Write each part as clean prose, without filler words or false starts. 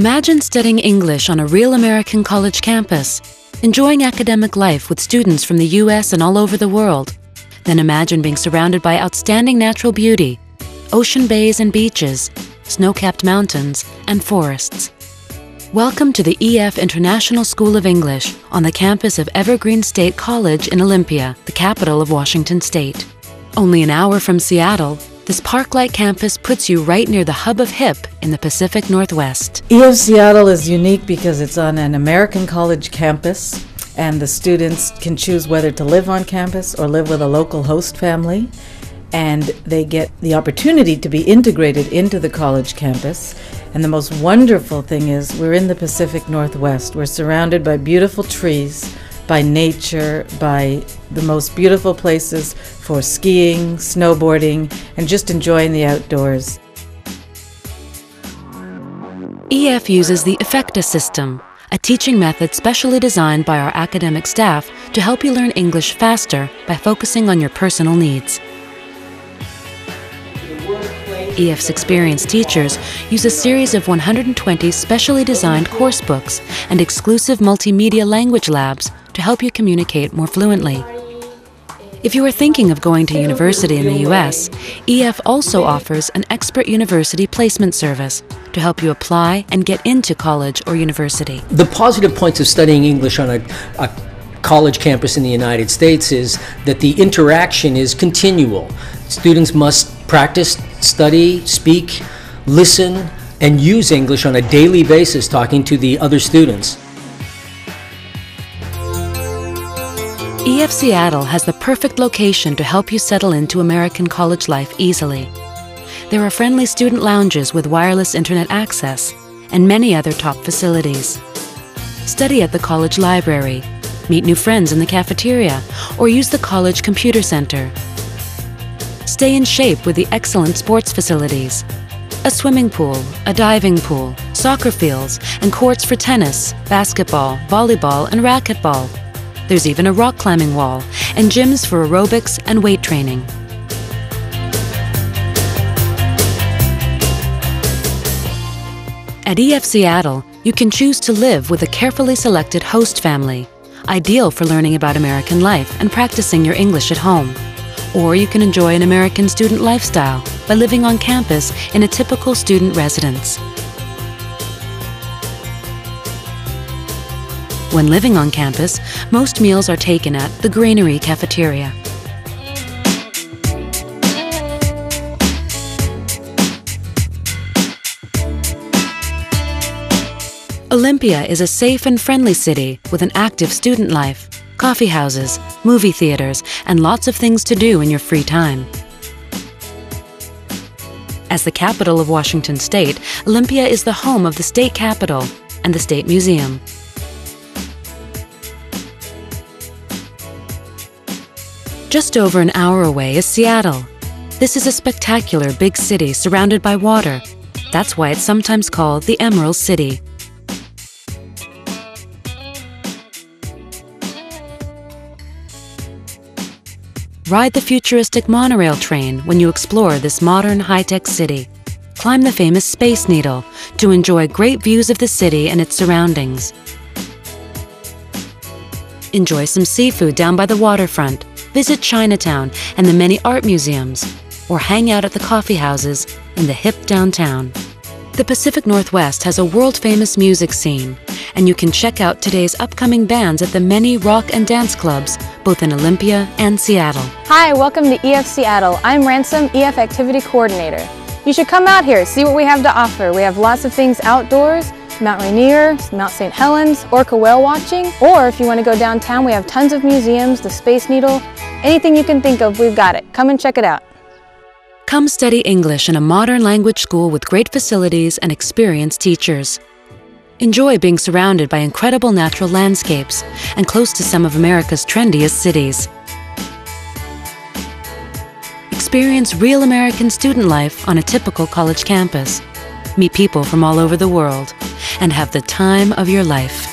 Imagine studying English on a real American college campus, enjoying academic life with students from the US and all over the world. Then imagine being surrounded by outstanding natural beauty, ocean bays and beaches, snow-capped mountains, and forests. Welcome to the EF International School of English on the campus of Evergreen State College in Olympia, the capital of Washington State. Only an hour from Seattle, this park-like campus puts you right near the hub of HIP in the Pacific Northwest. EF-Seattle is unique because it's on an American college campus, and the students can choose whether to live on campus or live with a local host family, and they get the opportunity to be integrated into the college campus. And the most wonderful thing is we're in the Pacific Northwest. We're surrounded by beautiful trees, by nature, by the most beautiful places for skiing, snowboarding, and just enjoying the outdoors. EF uses the EFECTA system, a teaching method specially designed by our academic staff to help you learn English faster by focusing on your personal needs. EF's experienced teachers use a series of 120 specially designed course books and exclusive multimedia language labs to help you communicate more fluently. If you are thinking of going to university in the US, EF also offers an expert university placement service to help you apply and get into college or university. The positive points of studying English on a college campus in the United States is that the interaction is continual. Students must practice, study, speak, listen, and use English on a daily basis talking to the other students. EF-Seattle has the perfect location to help you settle into American college life easily. There are friendly student lounges with wireless internet access and many other top facilities. Study at the college library, meet new friends in the cafeteria, or use the college computer center. Stay in shape with the excellent sports facilities. A swimming pool, a diving pool, soccer fields, and courts for tennis, basketball, volleyball, and racquetball. There's even a rock climbing wall and gyms for aerobics and weight training. At EF-Seattle, you can choose to live with a carefully selected host family, ideal for learning about American life and practicing your English at home. Or you can enjoy an American student lifestyle by living on campus in a typical student residence. When living on campus, most meals are taken at the Granary cafeteria. Olympia is a safe and friendly city with an active student life, coffee houses, movie theaters, and lots of things to do in your free time. As the capital of Washington State, Olympia is the home of the state capitol and the State Museum. Just over an hour away is Seattle. This is a spectacular big city surrounded by water. That's why it's sometimes called the Emerald City. Ride the futuristic monorail train when you explore this modern high-tech city. Climb the famous Space Needle to enjoy great views of the city and its surroundings. Enjoy some seafood down by the waterfront. Visit Chinatown and the many art museums, or hang out at the coffee houses in the hip downtown. The Pacific Northwest has a world-famous music scene, and you can check out today's upcoming bands at the many rock and dance clubs, both in Olympia and Seattle. Hi, welcome to EF-Seattle. I'm Ransom, EF Activity Coordinator. You should come out here, see what we have to offer. We have lots of things outdoors, Mount Rainier, Mount St. Helens, orca whale watching, or if you want to go downtown, we have tons of museums, the Space Needle, anything you can think of, we've got it. Come and check it out. Come study English in a modern language school with great facilities and experienced teachers. Enjoy being surrounded by incredible natural landscapes and close to some of America's trendiest cities. Experience real American student life on a typical college campus. Meet people from all over the world and have the time of your life.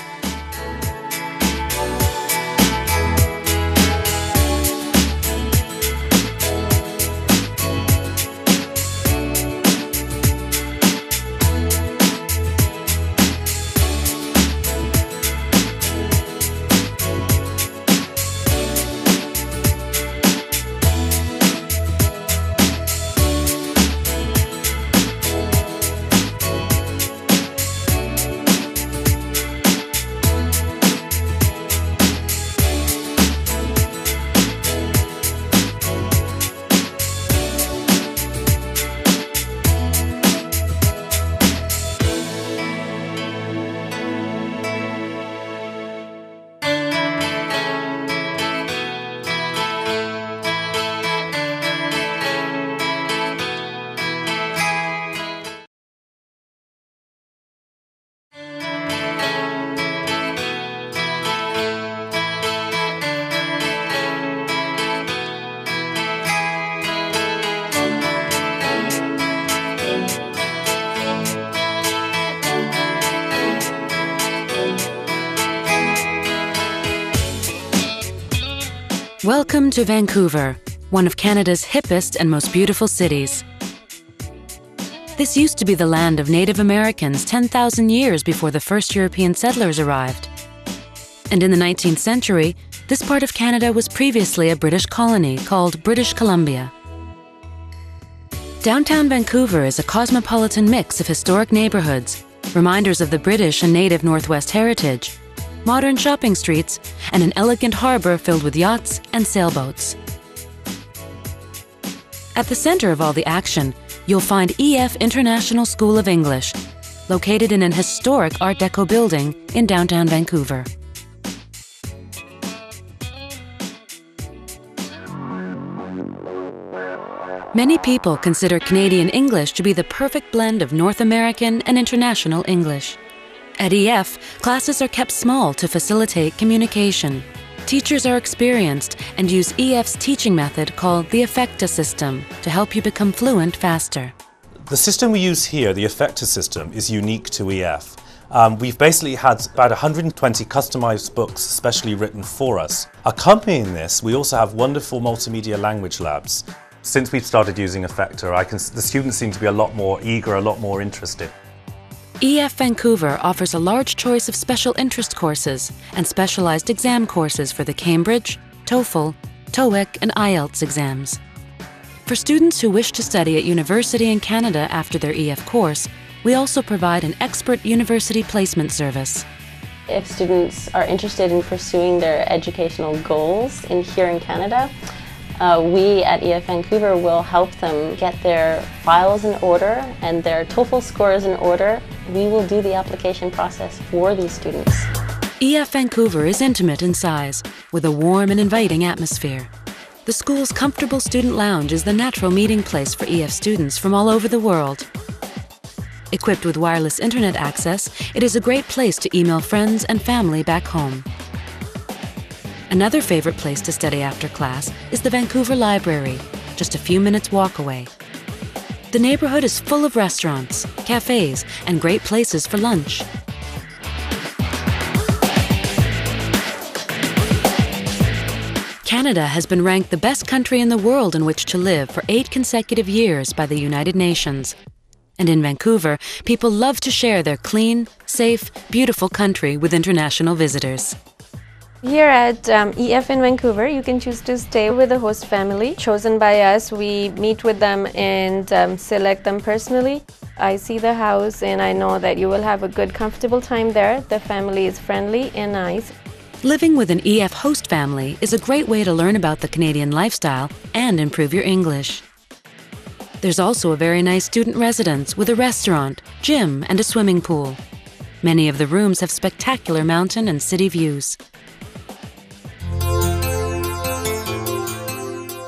Welcome to Vancouver, one of Canada's hippest and most beautiful cities. This used to be the land of Native Americans 10,000 years before the first European settlers arrived. And in the 19th century, this part of Canada was previously a British colony called British Columbia. Downtown Vancouver is a cosmopolitan mix of historic neighborhoods, reminders of the British and Native Northwest heritage, modern shopping streets, and an elegant harbor filled with yachts and sailboats. At the center of all the action, you'll find EF International School of English, located in an historic Art Deco building in downtown Vancouver. Many people consider Canadian English to be the perfect blend of North American and international English. At EF, classes are kept small to facilitate communication. Teachers are experienced and use EF's teaching method called the EFFECTA system to help you become fluent faster. The system we use here, the EFFECTA system, is unique to EF. We've basically had about 120 customized books specially written for us. Accompanying this, we also have wonderful multimedia language labs. Since we've started using EFFECTA, the students seem to be a lot more eager, a lot more interested. EF Vancouver offers a large choice of special interest courses and specialized exam courses for the Cambridge, TOEFL, TOEIC, and IELTS exams. For students who wish to study at university in Canada after their EF course, we also provide an expert university placement service. If students are interested in pursuing their educational goals here in Canada, we at EF Vancouver will help them get their files in order and their TOEFL scores in order. We will do the application process for these students. EF Vancouver is intimate in size, with a warm and inviting atmosphere. The school's comfortable student lounge is the natural meeting place for EF students from all over the world. Equipped with wireless internet access, it is a great place to email friends and family back home. Another favorite place to study after class is the Vancouver Library, just a few minutes walk away. The neighborhood is full of restaurants, cafes, and great places for lunch. Canada has been ranked the best country in the world in which to live for 8 consecutive years by the United Nations. And in Vancouver, people love to share their clean, safe, beautiful country with international visitors. Here at EF in Vancouver, you can choose to stay with a host family chosen by us. We meet with them and select them personally. I see the house and I know that you will have a good, comfortable time there. The family is friendly and nice. Living with an EF host family is a great way to learn about the Canadian lifestyle and improve your English. There's also a very nice student residence with a restaurant, gym, and a swimming pool. Many of the rooms have spectacular mountain and city views.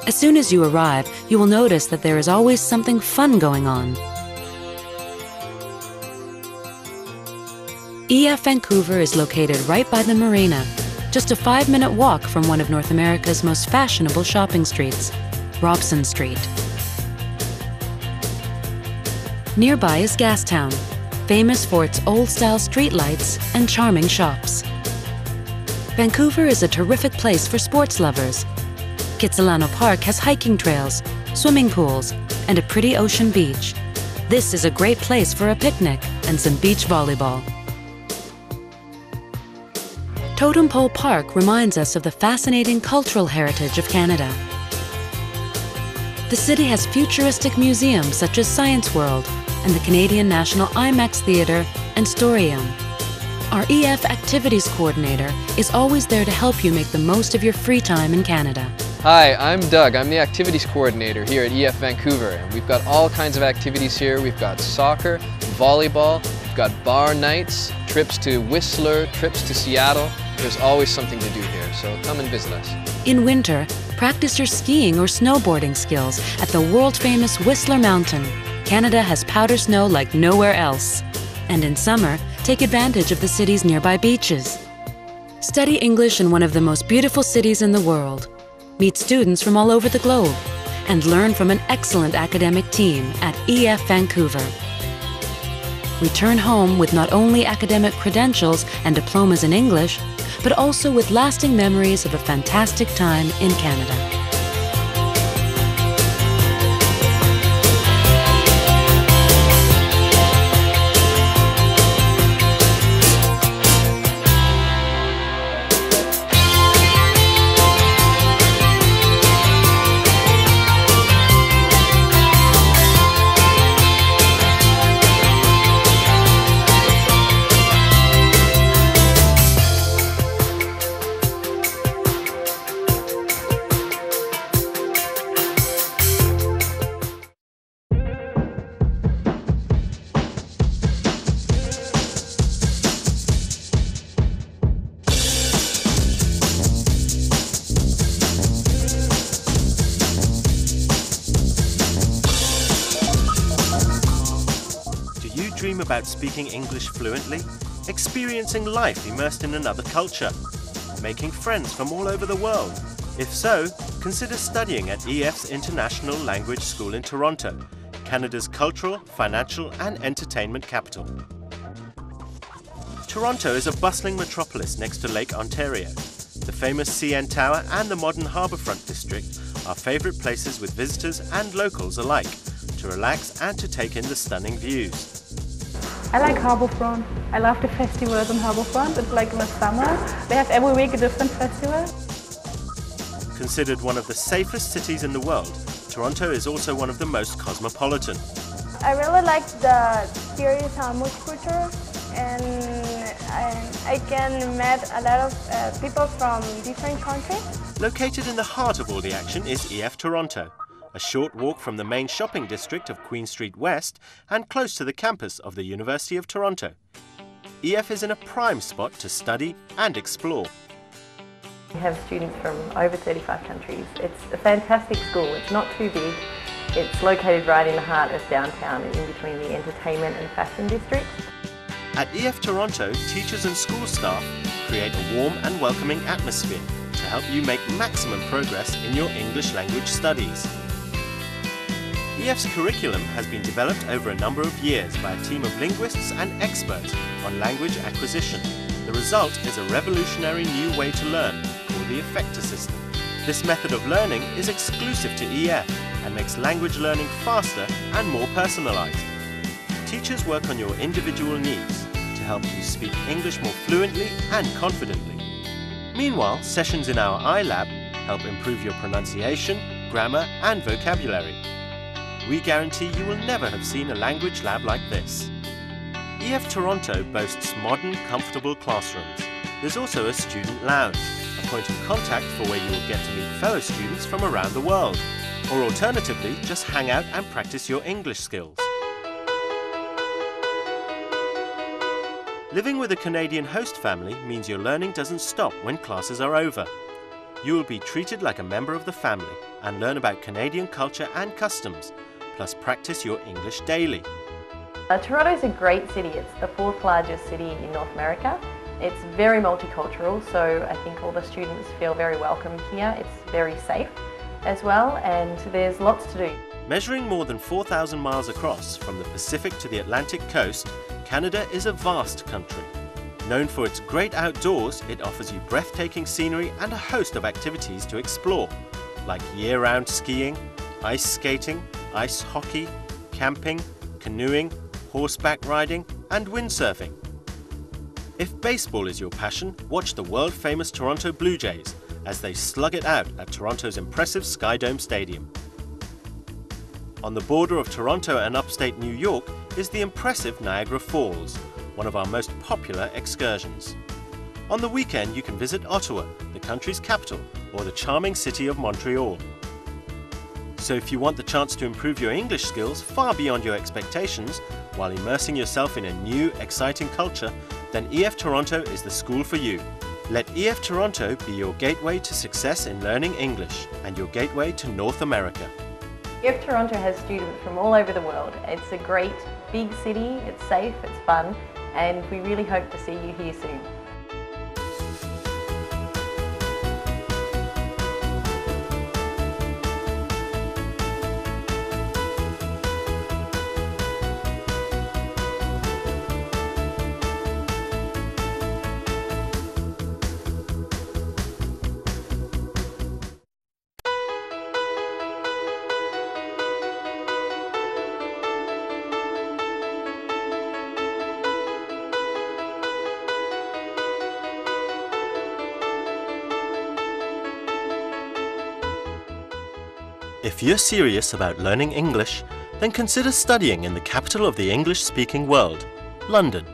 As soon as you arrive, you will notice that there is always something fun going on. EF Vancouver is located right by the marina, just a 5-minute walk from one of North America's most fashionable shopping streets, Robson Street. Nearby is Gastown, famous for its old-style streetlights and charming shops. Vancouver is a terrific place for sports lovers. Kitsilano Park has hiking trails, swimming pools, and a pretty ocean beach. This is a great place for a picnic and some beach volleyball. Totem Pole Park reminds us of the fascinating cultural heritage of Canada. The city has futuristic museums such as Science World and the Canadian National IMAX Theatre and Storium. Our EF Activities Coordinator is always there to help you make the most of your free time in Canada. Hi, I'm Doug. I'm the Activities Coordinator here at EF Vancouver, and we've got all kinds of activities here. We've got soccer, volleyball, we've got bar nights, trips to Whistler, trips to Seattle. There's always something to do here, so come and visit us. In winter, practice your skiing or snowboarding skills at the world-famous Whistler Mountain. Canada has powder snow like nowhere else. And in summer, take advantage of the city's nearby beaches. Study English in one of the most beautiful cities in the world. Meet students from all over the globe and learn from an excellent academic team at EF Vancouver. Return home with not only academic credentials and diplomas in English, but also with lasting memories of a fantastic time in Canada. Dream about speaking English fluently, experiencing life immersed in another culture, making friends from all over the world? If so, consider studying at EF's International Language School in Toronto, Canada's cultural, financial and entertainment capital. Toronto is a bustling metropolis next to Lake Ontario. The famous CN Tower and the modern Harbourfront district are favourite places with visitors and locals alike to relax and to take in the stunning views. I like Harbourfront. I love the festivals on Harbourfront. It's like in the summer. They have every week a different festival. Considered one of the safest cities in the world, Toronto is also one of the most cosmopolitan. I really like the here is how much culture, and I can meet a lot of people from different countries. Located in the heart of all the action is EFToronto, a short walk from the main shopping district of Queen Street West and close to the campus of the University of Toronto. EF is in a prime spot to study and explore. We have students from over 35 countries. It's a fantastic school. It's not too big. It's located right in the heart of downtown, in between the entertainment and fashion districts. At EFToronto, teachers and school staff create a warm and welcoming atmosphere to help you make maximum progress in your English language studies. EF's curriculum has been developed over a number of years by a team of linguists and experts on language acquisition. The result is a revolutionary new way to learn called the EFFECTor system. This method of learning is exclusive to EF and makes language learning faster and more personalized. Teachers work on your individual needs to help you speak English more fluently and confidently. Meanwhile, sessions in our iLab help improve your pronunciation, grammar and vocabulary. We guarantee you will never have seen a language lab like this. EFToronto boasts modern, comfortable classrooms. There's also a student lounge, a point of contact for where you will get to meet fellow students from around the world, or alternatively, just hang out and practice your English skills. Living with a Canadian host family means your learning doesn't stop when classes are over. You will be treated like a member of the family and learn about Canadian culture and customs, plus practice your English daily. Toronto is a great city. It's the 4th largest city in North America. It's very multicultural, so I think all the students feel very welcome here. It's very safe as well, and there's lots to do. Measuring more than 4,000 miles across from the Pacific to the Atlantic coast, Canada is a vast country. Known for its great outdoors, it offers you breathtaking scenery and a host of activities to explore, like year-round skiing, ice skating, ice hockey, camping, canoeing, horseback riding and windsurfing. If baseball is your passion, watch the world-famous Toronto Blue Jays as they slug it out at Toronto's impressive Skydome Stadium. On the border of Toronto and upstate New York is the impressive Niagara Falls, one of our most popular excursions. On the weekend you can visit Ottawa, the country's capital, or the charming city of Montreal. So if you want the chance to improve your English skills far beyond your expectations while immersing yourself in a new, exciting culture, then EFToronto is the school for you. Let EFToronto be your gateway to success in learning English and your gateway to North America. EFToronto has students from all over the world. It's a great big city, it's safe, it's fun, and we really hope to see you here soon. If you're serious about learning English, then consider studying in the capital of the English-speaking world, London.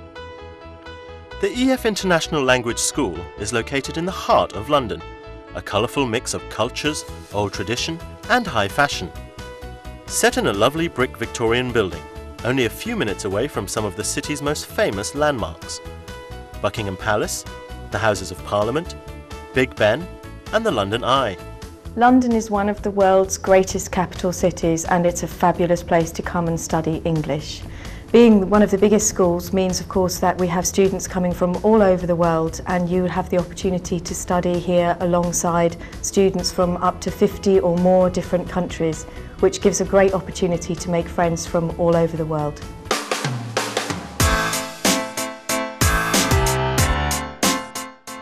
The EF International Language School is located in the heart of London, a colourful mix of cultures, old tradition and high fashion. Set in a lovely brick Victorian building, only a few minutes away from some of the city's most famous landmarks: Buckingham Palace, the Houses of Parliament, Big Ben and the London Eye. London is one of the world's greatest capital cities, and it's a fabulous place to come and study English. Being one of the biggest schools means, of course, that we have students coming from all over the world, and you have the opportunity to study here alongside students from up to 50 or more different countries, which gives a great opportunity to make friends from all over the world.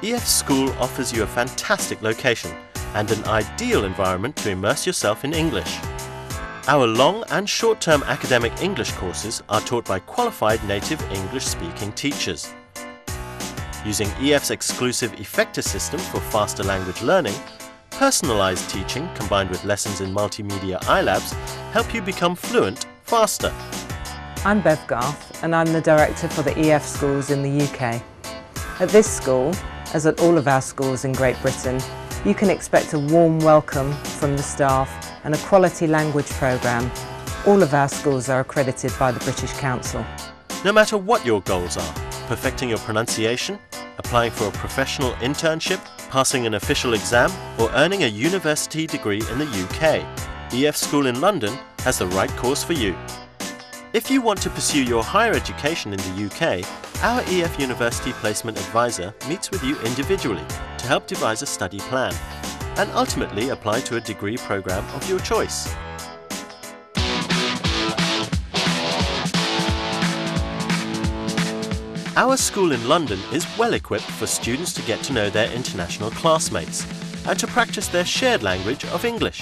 EF School offers you a fantastic location and an ideal environment to immerse yourself in English. Our long and short-term academic English courses are taught by qualified native English-speaking teachers. Using EF's exclusive EFToronto system for faster language learning, personalized teaching combined with lessons in multimedia iLabs help you become fluent faster. I'm Bev Garth, and I'm the director for the EF schools in the UK. At this school, as at all of our schools in Great Britain, you can expect a warm welcome from the staff and a quality language programme. All of our schools are accredited by the British Council. No matter what your goals are, perfecting your pronunciation, applying for a professional internship, passing an official exam or earning a university degree in the UK, EF School in London has the right course for you. If you want to pursue your higher education in the UK, our EF University Placement Advisor meets with you individually to help devise a study plan and ultimately apply to a degree programme of your choice. Our school in London is well equipped for students to get to know their international classmates and to practice their shared language of English.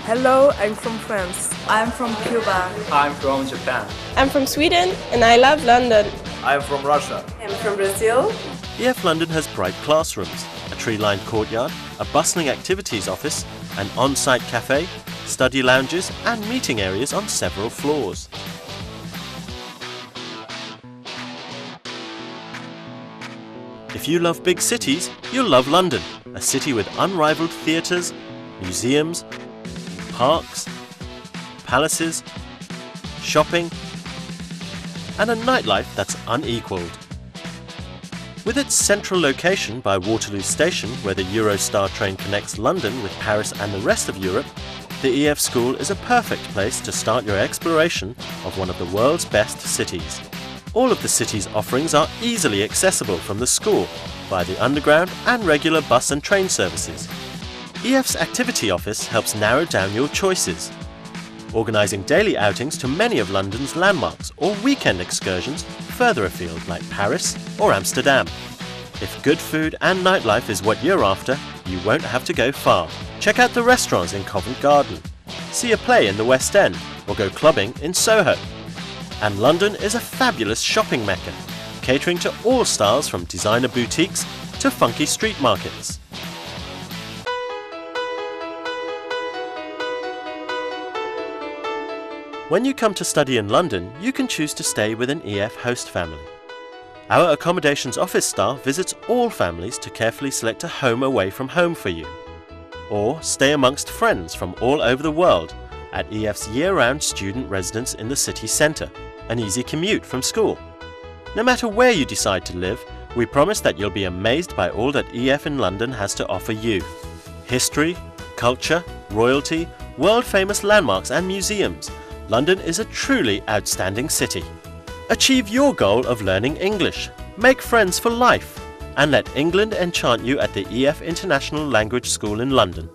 Hello, I'm from France. I'm from Cuba. I'm from Japan. I'm from Sweden and I love London. I'm from Russia. I'm from Brazil. EF London has bright classrooms, a tree-lined courtyard, a bustling activities office, an on-site cafe, study lounges and meeting areas on several floors. If you love big cities, you'll love London, a city with unrivaled theatres, museums, parks, palaces, shopping, and a nightlife that's unequalled. With its central location by Waterloo Station, where the Eurostar train connects London with Paris and the rest of Europe, the EF School is a perfect place to start your exploration of one of the world's best cities. All of the city's offerings are easily accessible from the school via the underground and regular bus and train services. EF's Activity Office helps narrow down your choices, organising daily outings to many of London's landmarks or weekend excursions further afield like Paris or Amsterdam. If good food and nightlife is what you're after, you won't have to go far. Check out the restaurants in Covent Garden, see a play in the West End or go clubbing in Soho. And London is a fabulous shopping mecca, catering to all styles from designer boutiques to funky street markets. When you come to study in London, you can choose to stay with an EF host family. Our accommodations office staff visits all families to carefully select a home away from home for you. Or stay amongst friends from all over the world at EF's year-round student residence in the city centre, an easy commute from school. No matter where you decide to live, we promise that you'll be amazed by all that EF in London has to offer you. History, culture, royalty, world-famous landmarks and museums. London is a truly outstanding city. Achieve your goal of learning English, make friends for life, and let England enchant you at the EF International Language School in London.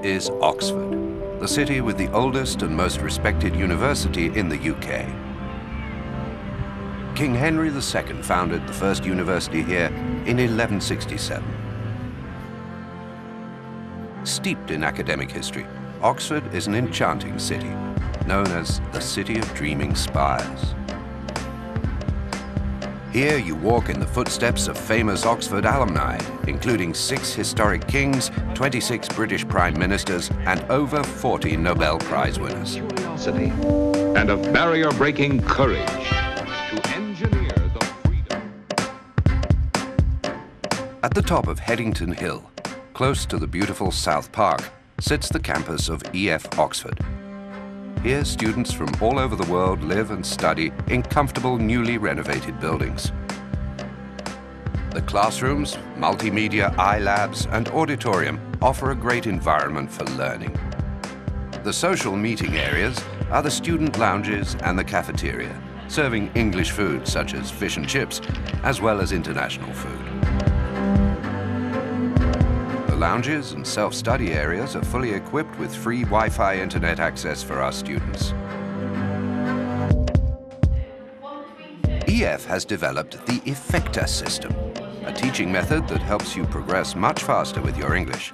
is Oxford, the city with the oldest and most respected university in the UK. King Henry II founded the first university here in 1167. Steeped in academic history, Oxford is an enchanting city, known as the City of Dreaming Spires. Here you walk in the footsteps of famous Oxford alumni, including 6 historic kings, 26 British prime ministers, and over 40 Nobel Prize winners. Curiosity and of barrier-breaking courage to engineer the freedom. At the top of Headington Hill, close to the beautiful South Park, sits the campus of EF-Oxford. Here, students from all over the world live and study in comfortable, newly renovated buildings. The classrooms, multimedia iLabs, and auditorium offer a great environment for learning. The social meeting areas are the student lounges and the cafeteria, serving English food such as fish and chips, as well as international food. The lounges and self-study areas are fully equipped with free Wi-Fi internet access for our students. EF has developed the EFecta system, a teaching method that helps you progress much faster with your English.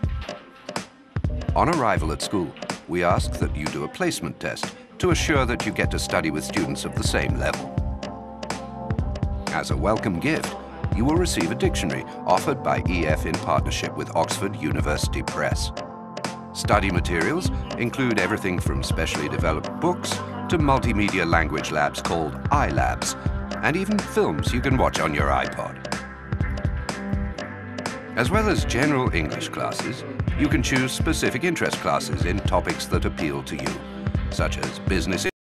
On arrival at school, we ask that you do a placement test to assure that you get to study with students of the same level. As a welcome gift, you will receive a dictionary offered by EF in partnership with Oxford University Press. Study materials include everything from specially developed books to multimedia language labs called iLabs, and even films you can watch on your iPod. As well as general English classes, you can choose specific interest classes in topics that appeal to you, such as business